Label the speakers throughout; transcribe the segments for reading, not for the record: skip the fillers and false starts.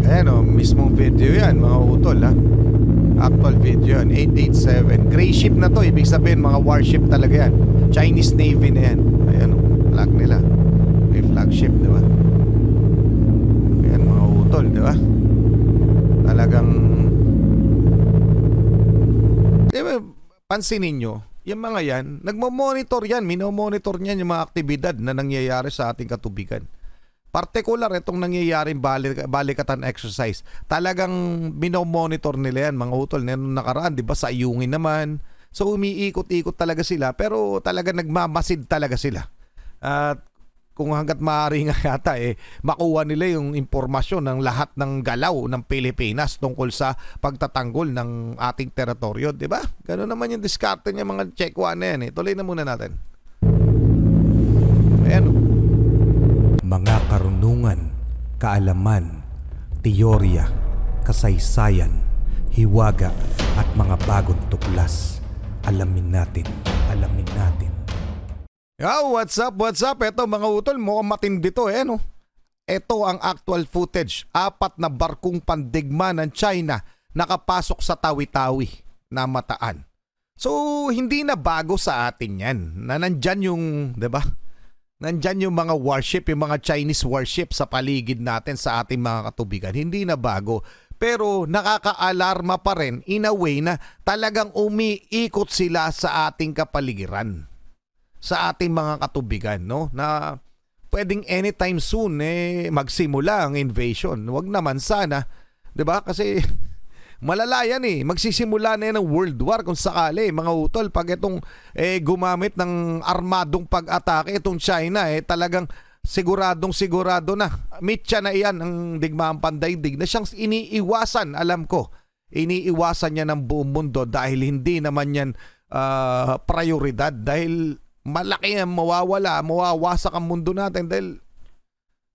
Speaker 1: Ayan o, mismong video yan mga utol ha. Actual video yan, 887. Gray ship na to, ibig sabihin mga warship talaga yan. Chinese Navy na yan. Ayan o, flag nila. May flagship, di ba? Ayan mga utol, di ba? Talagang diba, pansinin nyo, yung mga yan, nagmo-monitor yan, minomonitor niyan yung mga aktibidad na nangyayari sa ating katubigan. Partikular itong nangyayaring balikatan exercise. Talagang minomonitor nila yan, mga utol. Nung nakaraan, di ba, sa Ayungin naman. So, umiikot-ikot talaga sila, pero talaga nagmamasid talaga sila. At kung hanggat maaari nga yata, makuha nila yung impormasyon ng lahat ng galaw ng Pilipinas tungkol sa pagtatanggol ng ating teritoryo. Di ba? Gano'n naman yung diskarte niya, mga Chekwa na yan. Tuloy na muna natin. Ayan o.
Speaker 2: Mga karunungan, kaalaman, teorya, kasaysayan, hiwaga at mga bagong tuklas. Alamin natin, alamin natin.
Speaker 1: Yo, what's up? Ito mga utol, mukhang matindi to no? Ito ang actual footage. 4 na barkong pandigma ng China nakapasok sa Tawi-Tawi na Mataan. So, hindi na bago sa atin yan. Na nandyan yung, di ba? Nandyan yung mga warship, yung mga Chinese warship sa paligid natin sa ating mga katubigan. Hindi na bago. Pero nakaka-alarma pa rin in a way na talagang umiikot sila sa ating kapaligiran. Sa ating mga katubigan, no? Na pwedeng anytime soon magsimula ang invasion. Huwag naman sana, 'di ba? Kasi malala yan magsisimula na yan ng World War kung sakali, mga utol, pag itong gumamit ng armadong pag-atake itong China, talagang sigurado na. Mitya na iyan ang digmaang pandaigdig na siyang iniiwasan, alam ko. Iniiwasan niya ng buong mundo dahil hindi naman yan prioridad, dahil malaki ang mawawasak ang mundo natin dahil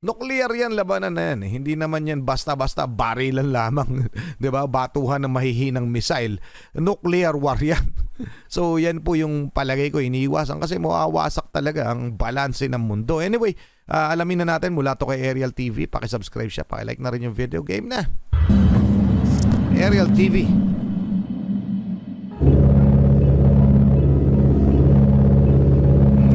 Speaker 1: nuclear yan, labanan na yan. Hindi naman yan basta-basta barilan lamang, 'di ba? Batuhan ng mahihinang missile. Nuclear war yan. So yan po yung palagay ko, iniiwasan kasi mawawasak talaga ang balanse ng mundo. Anyway, alamin na natin mula to kay Ariel TV. Paki-subscribe siya, paki-like na rin yung video. Game na. Ariel TV.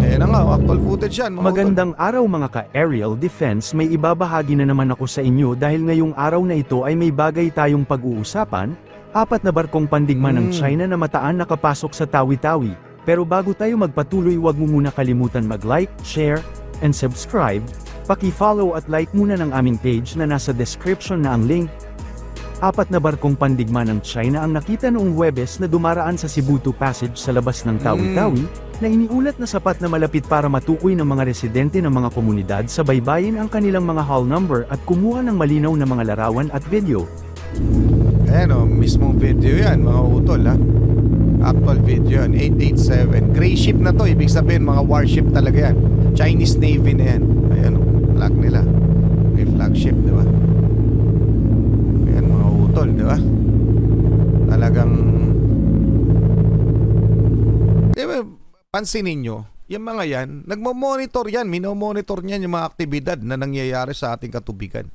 Speaker 1: Ayan na nga, actual footage yan.
Speaker 3: Magandang araw mga ka-Aerial Defense, may ibabahagi na naman ako sa inyo dahil ngayong araw na ito ay may bagay tayong pag-uusapan. 4 na barkong pandigma ng China na Mataan nakapasok sa Tawi-Tawi. Pero bago tayo magpatuloy, huwag mo muna kalimutan mag-like, share, and subscribe. Paki-follow at like muna ng aming page na nasa description na ang link. 4 na barkong pandigma ng China ang nakita noong Huwebes na dumaraan sa Sibutu Passage sa labas ng Tawi-Tawi, na iniulat na sapat na malapit para matukoy ng mga residente ng mga komunidad sa baybayin ang kanilang mga hull number at kumuha ng malinaw na mga larawan at video.
Speaker 1: Ayan o, mismong video yan mga utol ha. Actual video yan, 887. Gray ship na to, ibig sabihin mga warship talaga yan. Chinese Navy na yan. Ayan o, flag nila. May flagship, di ba? Ayan mga utol, di ba? Talagang di ba, pansinin nyo, yung mga yan, nagmo-monitor yan, minomonitor niyan yung mga aktibidad na nangyayari sa ating katubigan.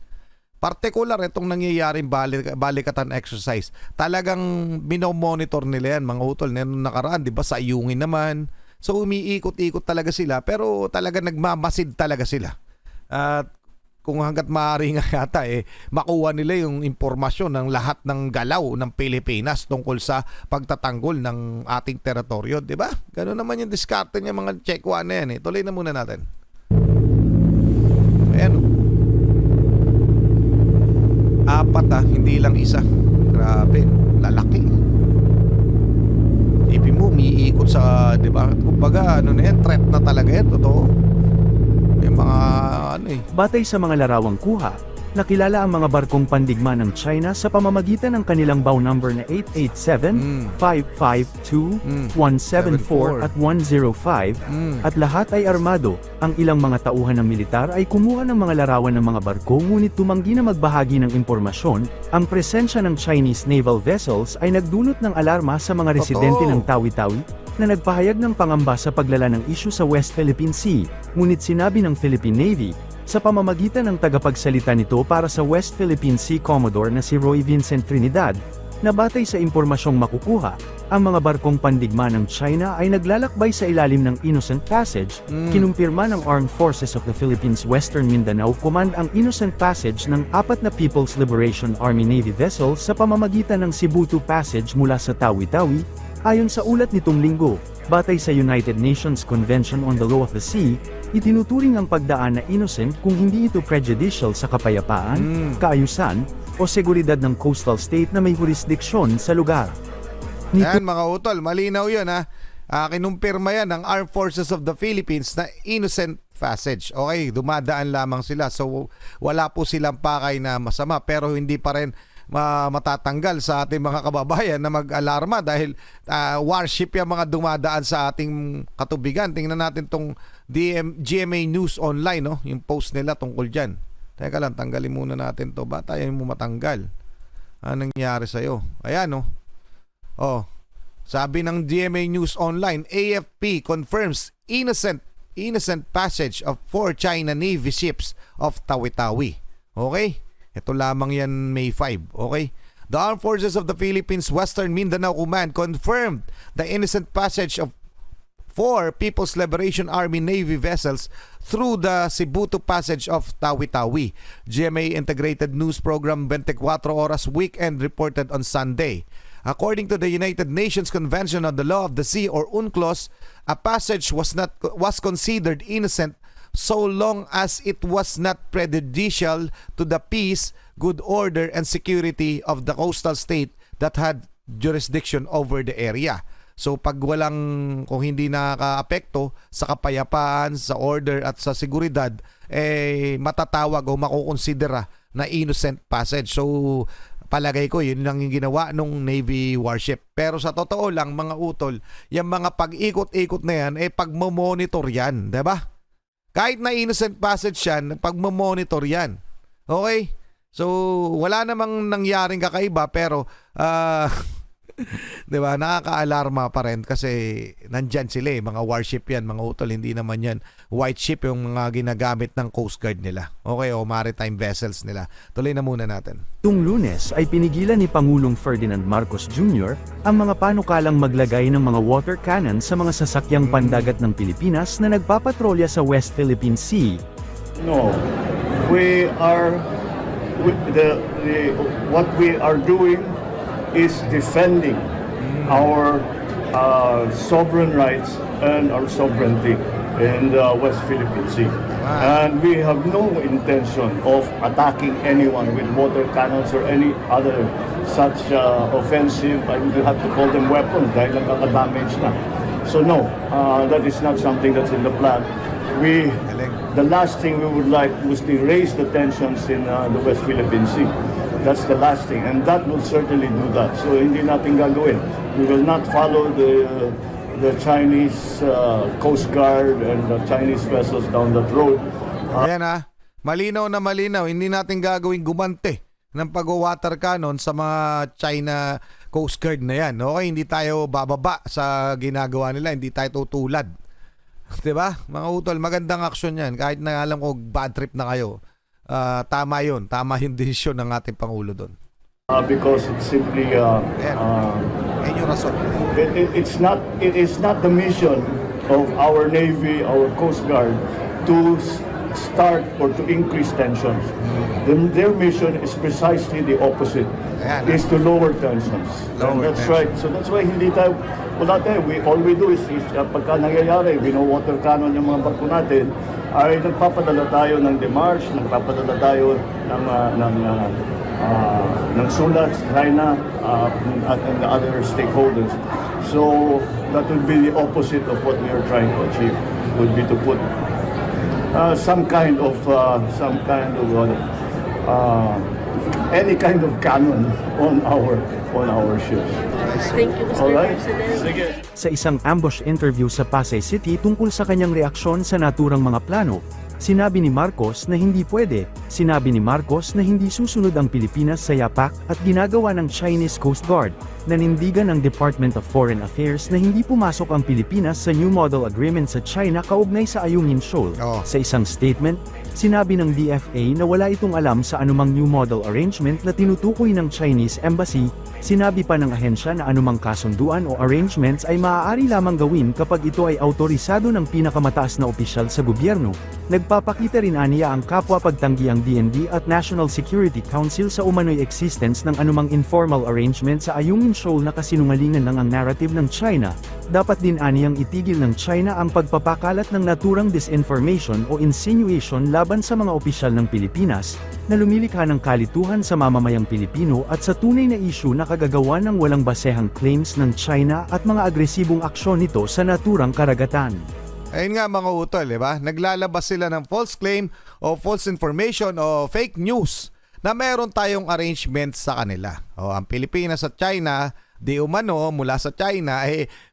Speaker 1: Partikular itong nangyayaring balikatan exercise. Talagang minomonitor nila yan, mga utol. Nung nakaraan, di ba, sa Ayungin naman. So, umiikot-ikot talaga sila, pero talaga nagmamasid talaga sila. At kung hanggat maaari nga yata, makuha nila yung impormasyon ng lahat ng galaw ng Pilipinas tungkol sa pagtatanggol ng ating teritoryo. Di ba? Gano'n naman yung diskarte niya, mga Chekwa na yan. Tuloy na muna natin. Ayan o. 4 hindi lang isa. Grabe, lalaki. Ipin mo, umiikot sa, di ba? Kumbaga, ano na yan, threat na talaga yan, totoo. Yung mga,
Speaker 3: Batay sa mga larawang kuha, nakilala ang mga barkong pandigma ng China sa pamamagitan ng kanilang bow number na 887, 552, 174 at 105, at lahat ay armado. Ang ilang mga tauhan ng militar ay kumuha ng mga larawan ng mga barko ngunit tumanggi na magbahagi ng impormasyon. Ang presensya ng Chinese naval vessels ay nagdulot ng alarma sa mga residente ng Tawi-Tawi, na nagpahayag ng pangamba sa paglala ng isyu sa West Philippine Sea, ngunit sinabi ng Philippine Navy sa pamamagitan ng tagapagsalita nito para sa West Philippine Sea Commodore na si Roy Vincent Trinidad, na batay sa impormasyong makukuha, ang mga barkong pandigma ng China ay naglalakbay sa ilalim ng Innocent Passage. Kinumpirma ng Armed Forces of the Philippines Western Mindanao Command ang Innocent Passage ng 4 na People's Liberation Army Navy vessels sa pamamagitan ng Sibutu Passage mula sa Tawi-Tawi, ayon sa ulat nitong linggo. Batay sa United Nations Convention on the Law of the Sea, itinuturing ang pagdaan na innocent kung hindi ito prejudicial sa kapayapaan, kaayusan, o seguridad ng coastal state na may jurisdiksyon sa lugar.
Speaker 1: Ayan mga utol, malinaw yun ha. Kinumpirma yan ng Armed Forces of the Philippines na innocent passage. Okay, dumadaan lamang sila. So wala po silang pakay na masama, pero hindi pa rin matatanggal sa ating mga kababayan na mag-alarma dahil warship yung mga dumadaan sa ating katubigan. Tingnan natin tong GMA News Online, no? Yung post nila tungkol dyan. Teka lang, tanggalin muna natin to. Ba tayo mo matanggal? Anong nangyari sa'yo? Ayan, no? Oh, sabi ng GMA News Online, AFP confirms innocent passage of 4 China Navy ships of Tawi-Tawi. Okay? Ito lamang yan May 5. Okay? The Armed Forces of the Philippines Western Mindanao Command confirmed the innocent passage of 4 People's Liberation Army Navy vessels through the Sibutu Passage of Tawi-Tawi. GMA Integrated News Program 24 Oras Weekend reported on Sunday. According to the United Nations Convention on the Law of the Sea or UNCLOS, a passage was considered innocent so long as it was not prejudicial to the peace, good order, and security of the coastal state that had jurisdiction over the area. So pag kung hindi nakaka-apekto sa kapayapaan, sa order at sa seguridad, matatawag o makukonsidera na innocent passage. So palagay ko yun lang yung ginawa nung Navy warship. Pero sa totoo lang mga utol, yung mga pag-ikot-ikot na yan, pagmamonitor yan, diba? Kahit na innocent passage yan, pagmamonitor yan. Okay? So wala namang nangyaring kakaiba pero diba, nakaka-alarma pa rin kasi nandyan sila mga warship yan, mga utol, hindi naman yan white ship yung mga ginagamit ng Coast Guard nila. Okay, o maritime vessels nila. Tuloy na muna natin.
Speaker 3: Noong Lunes ay pinigilan ni Pangulong Ferdinand Marcos Jr. ang mga panukalang maglagay ng mga water cannon sa mga sasakyang pandagat ng Pilipinas na nagpapatrolya sa West Philippine Sea.
Speaker 4: No, what we are doing is defending our sovereign rights and our sovereignty in the West Philippine Sea. And we have no intention of attacking anyone with water cannons or any other such offensive, I would have to call them weapons dahil nakaka-damage na. So no, that is not something that's in the plan. The last thing we would like was to raise the tensions in the West Philippine Sea. That's the last thing, and that will certainly do that. So hindi natin gagawin. We will not follow the Chinese Coast Guard and the Chinese vessels down that road.
Speaker 1: Ayan malinaw na malinaw, hindi natin gagawin gumante ng pag-water cannon sa mga China Coast Guard na yan. Okay, hindi tayo bababa sa ginagawa nila, hindi tayo tutulad. Diba? Mga utol, magandang aksyon yan. Kahit na alam ko bad trip na kayo. Tama yun. Tama yung desisyon ng ating Pangulo doon.
Speaker 4: Because it's simply
Speaker 1: Yan yung rason.
Speaker 4: it is not the mission of our Navy, our Coast Guard to start or to increase tensions. Their mission is precisely the opposite.
Speaker 1: Ayan,
Speaker 4: is to lower tensions.
Speaker 1: Lower
Speaker 4: that's
Speaker 1: tension.
Speaker 4: right. So that's why hindi tayo wala tayo. All we do is pagka nangyayari, water cannon yung mga barko natin, ay nagpapadala tayo ng demarche, nagpapadala tayo ng sulat sa China and the other stakeholders. So that would be the opposite of what we are trying to achieve. Would be to put some kind of any kind of cannon on our ships.
Speaker 5: Thank you, Mr.
Speaker 4: Alright?
Speaker 5: President.
Speaker 4: Sige.
Speaker 3: Sa isang ambush interview sa Pasay City tungkol sa kanyang reaksyon sa naturang mga plano, sinabi ni Marcos na hindi pwede. Sinabi ni Marcos na hindi susunod ang Pilipinas sa yapak at ginagawa ng Chinese Coast Guard. nanindigan ng Department of Foreign Affairs na hindi pumasok ang Pilipinas sa New Model Agreement sa China kaugnay sa Ayungin Shoal.
Speaker 1: Oh.
Speaker 3: Sa isang statement, sinabi ng DFA na wala itong alam sa anumang New Model Arrangement na tinutukoy ng Chinese Embassy. Sinabi pa ng ahensya na anumang kasunduan o arrangements ay maaari lamang gawin kapag ito ay autorisado ng pinakamataas na opisyal sa gobyerno. Nagpapakita rin aniya ang kapwa pagtanggi ang DND at National Security Council sa umano'y existence ng anumang informal arrangement sa Ayungin Shoal na kasinungalingan lang ang narrative ng China. Dapat din aniyang itigil ng China ang pagpapakalat ng naturang disinformation o insinuation laban sa mga opisyal ng Pilipinas, na lumilikha ng kalituhan sa mamamayang Pilipino at sa tunay na issue na kagagawa ng walang basehang claims ng China at mga agresibong aksyon nito sa naturang karagatan.
Speaker 1: Ayun nga mga utol, di ba? Naglalabas sila ng false claim o false information o fake news na meron tayong arrangement sa kanila. O ang Pilipinas at China, di umano mula sa China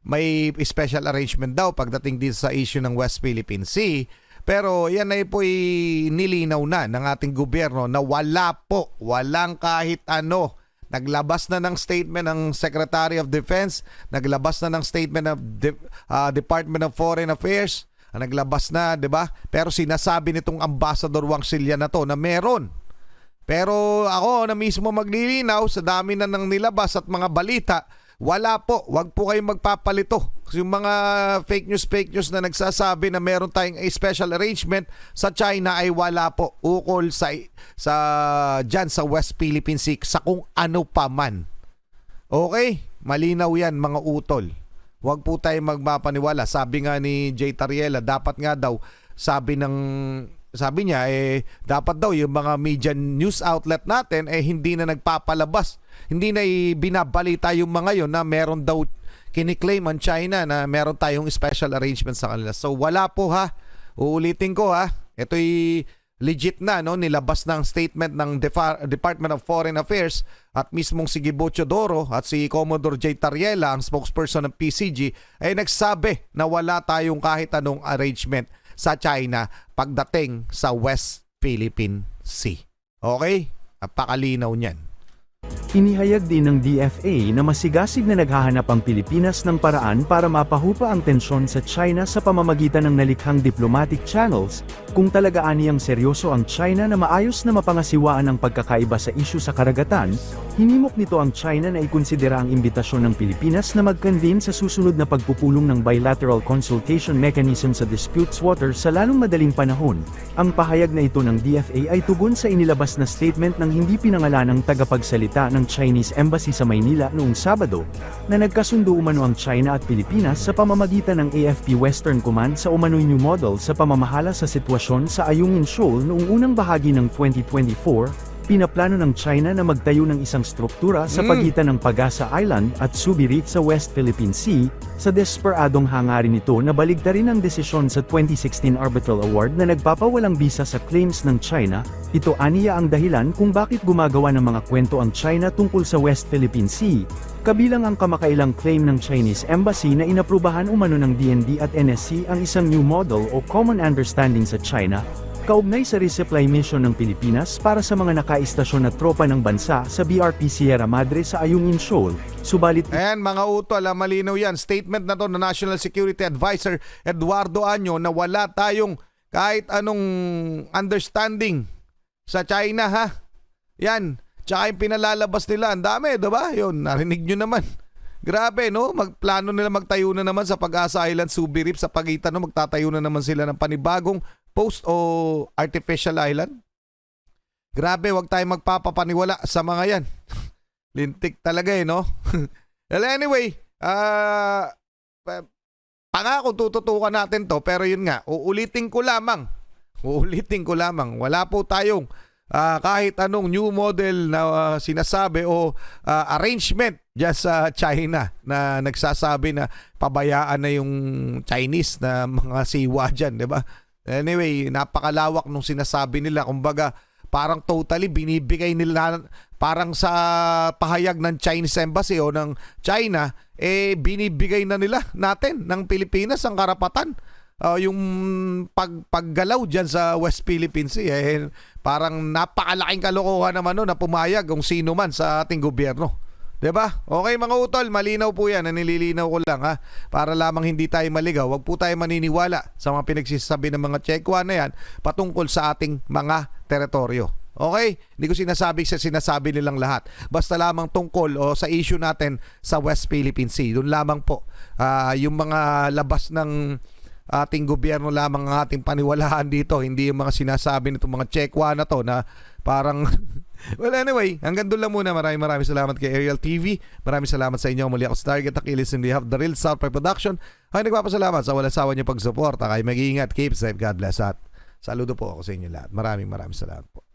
Speaker 1: may special arrangement daw pagdating din sa issue ng West Philippine Sea. Pero yan ay po'y nilinaw na ng ating gobyerno na walang kahit ano. Naglabas na ng statement ng Secretary of Defense, naglabas na ng statement ng Department of Foreign Affairs, naglabas na, 'di ba? Pero sinasabi nitong Ambassador Wang Xilian na to na meron. Pero ako na mismo maglilinaw sa dami na ng nilabas at mga balita, wala po. Wag po kayong magpapalito. Kasi yung mga fake news na nagsasabi na meron tayong special arrangement sa China ay wala po. Ukol sa dyan sa West Philippine Sea sa kung ano pa man. Okay? Malinaw yan mga utol. Wag po tayong magmapaniwala. Sabi nga ni Jay Tariela, dapat nga daw, sabi niya, dapat daw yung mga media news outlet natin hindi na nagpapalabas. Hindi na binabalita yung mga yon na meron daw kiniklaim ang China na meron tayong special arrangement sa kanila. So wala po ha. Uulitin ko ha. Ito'y legit na, no? Nilabas ng statement ng Department of Foreign Affairs at mismong si Gibo Teodoro at si Commodore J. Tariela, ang spokesperson ng PCG, ay nagsabi na wala tayong kahit anong arrangement sa China pagdating sa West Philippine Sea. Okay? Napakalinaw niyan.
Speaker 3: Inihayag din ng DFA na masigasig na naghahanap ang Pilipinas ng paraan para mapahupa ang tensyon sa China sa pamamagitan ng nalikhang diplomatic channels, kung talaga aniyang seryoso ang China na maayos na mapangasiwaan ang pagkakaiba sa isyu sa karagatan. Hinimok nito ang China na ikonsidera ang imbitasyon ng Pilipinas na mag-convene sa susunod na pagpupulong ng bilateral consultation mechanism sa disputes waters sa lalong madaling panahon. Ang pahayag na ito ng DFA ay tugon sa inilabas na statement ng hindi pinangalanang tagapagsalita ng Chinese Embassy sa Maynila noong Sabado, na nagkasundo umano ang China at Pilipinas sa pamamagitan ng AFP Western Command sa umano'y new model sa pamamahala sa sitwasyon sa Ayungin Shoal noong unang bahagi ng 2024. Pinaplano ng China na magtayo ng isang struktura sa pagitan ng Pagasa Island at Subi Reef sa West Philippine Sea, sa desperadong hangarin nito na baligtarin ang desisyon sa 2016 Arbitral Award na nagpapawalang bisa sa claims ng China. Ito aniya ang dahilan kung bakit gumagawa ng mga kwento ang China tungkol sa West Philippine Sea, kabilang ang kamakailang claim ng Chinese Embassy na inaprubahan umano ng DND at NSC ang isang new model o common understanding sa China, kaugnay sa resupply mission ng Pilipinas para sa mga nakaistasyon na tropa ng bansa sa BRP Sierra Madre sa Ayungin Shoal. Subalit
Speaker 1: Ayan mga utol, malinaw yan. Statement na to ng National Security Advisor Eduardo Año na wala tayong kahit anong understanding sa China ha. Yan. Tsaka yung pinalalabas nila, ang dami, diba? Yun, narinig nyo naman. Grabe, no? Magplano nila magtayo na naman sa Pag-asa Island, Subi Reef, sa pagitan, no? Magtatayo na naman sila ng panibagong post o artificial island. Grabe, wag tayong magpapapaniwala sa mga yan. Lintik talaga no? Well, anyway, pangako tututukan natin to, pero yun nga, uulitin ko lamang, wala po tayong kahit anong new model na sinasabi o arrangement dyan sa China na nagsasabi na pabayaan na yung Chinese na mga siwa dyan, di ba? Anyway, napakalawak nung sinasabi nila. Kumbaga, parang totally binibigay nila, parang sa pahayag ng Chinese Embassy o ng China, binibigay na nila natin ng Pilipinas ang karapatan. Yung paggalaw dyan sa West Philippine Sea, parang napakalaking kalokohan naman no, na pumayag kung sino man sa ating gobyerno. 'Diba? Okay mga utol, malinaw po yan. Nililinaw ko lang ha. Para lamang hindi tayo maligaw, wag po tayo maniniwala sa mga pinagsisabi ng mga Chekwa na yan patungkol sa ating mga teritoryo. Okay? Hindi ko sinasabi nilang lahat. Basta lamang tungkol o sa issue natin sa West Philippine Sea. Doon lamang po. Yung mga labas ng ating gobyerno lamang ang ating paniwalaan dito. Hindi yung mga sinasabi nitong mga Chekwa na to na parang... Well, anyway, hanggang doon lang muna. Maraming salamat kay Ariel TV. Maraming salamat sa inyo. Muli ako sa Target Achilles and we have the Real South Production. Ay, nagpapasalamat sa walang sawa niyo pagsuporta. Kayo mag-iingat. Keep safe. God bless at saludo po ako sa inyo lahat. Maraming salamat po.